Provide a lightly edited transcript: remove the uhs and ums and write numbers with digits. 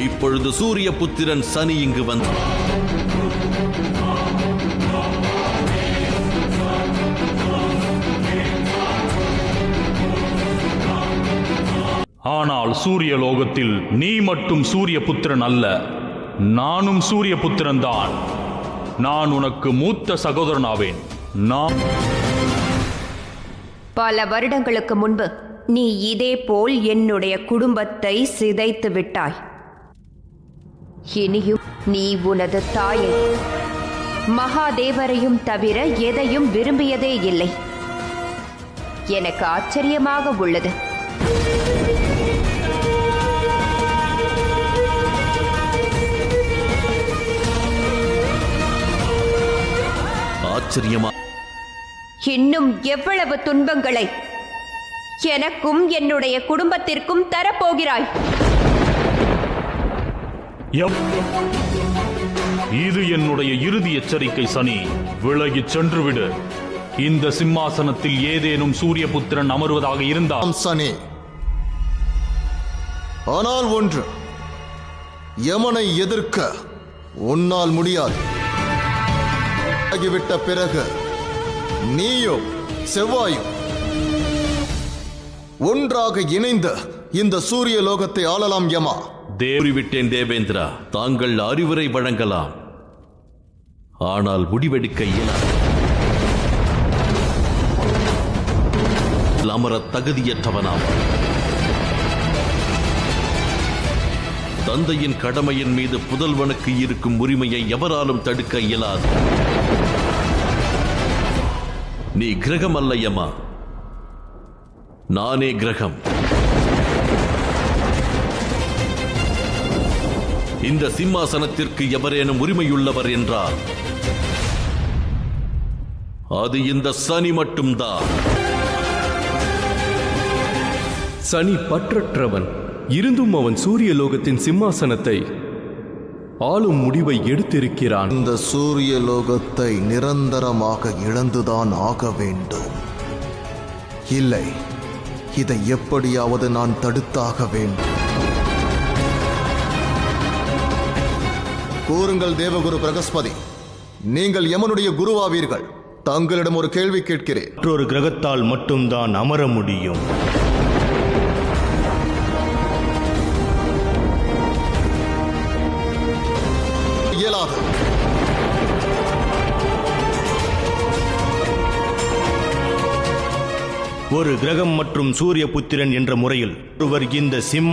இப்பொழுது சூரிய புத்திரன் சனி இங்கு வந்தார். ஆனால் சூரிய லோகத்தில் நீ மட்டும் சூரிய புத்திரன் அல்ல, நானும் சூரிய புத்திரன் தான். நான் உனக்கு மூத்த சகோதரனாவேன். நான் பல வருடங்களுக்கு முன்பு நீ இதே போல் என்னுடைய குடும்பத்தை சிதைத்து விட்டாய். இனியும் நீ உனது தாயை மகாதேவரையும் தவிர எதையும் விரும்பியதே இல்லை. எனக்கு ஆச்சரியமாக உள்ளது. ஆச்சரியமா? இன்னும் எவ்வளவு துன்பங்களை எனக்கும் என்னுடைய குடும்பத்திற்கும் தரப்போகிறாய்? இது என்னுடைய இறுதி எச்சரிக்கை சனி. விலகிச் சென்று விடு. இந்த சிம்மாசனத்தில் ஏதேனும் சூரிய புத்திரன் அமர்வதாக இருந்தால் சனி, ஆனால் ஒன்று, யமனை எதிர்க்க உன்னால் முடியாது. ஆகிவிட்ட பிறகு நீயும் செவ்வாயும் ஒன்றாக இணைந்து இந்த சூரிய லோகத்தை ஆளலாம். யமா, கூறிவிட்டேன் தேவேந்திரா. தாங்கள் அறிவுரை வழங்கலாம், ஆனால் முடிவெடுக்க இயலாது. அமர தகுதியற்றவனாவான். தந்தையின் கடமையின் மீது புதல்வனுக்கு இருக்கும் உரிமையை எவராலும் தடுக்க இயலாது. நீ கிரகம் அல்ல யமா, நானே கிரகம். இந்த சிம்மாசனத்திற்கு எவரேனும் உரிமையுள்ளவர் என்றால் அது இந்த சனி மட்டும்தான். சனி பற்றற்றவன், இருந்தும் அவன் சூரிய லோகத்தின் சிம்மாசனத்தை ஆளும் முடிவை எடுத்திருக்கிறான். இந்த சூரிய லோகத்தை நிரந்தரமாக இழந்துதான் ஆக வேண்டும். இல்லை, இதை எப்படியாவது நான் தடுத்தாக வேண்டும். கூறுங்கள் தேவகுரு பிரகஸ்பதி, நீங்கள் யமனுடைய குருவாவீர்கள். தங்களிடம் ஒரு கேள்வி கேட்கிறேன். மற்றொரு கிரகத்தால் மட்டும்தான் அமர முடியும். இயலாது. ஒரு கிரகம் மற்றும் சூரிய புத்திரன் என்ற முறையில் ஒருவர் இந்த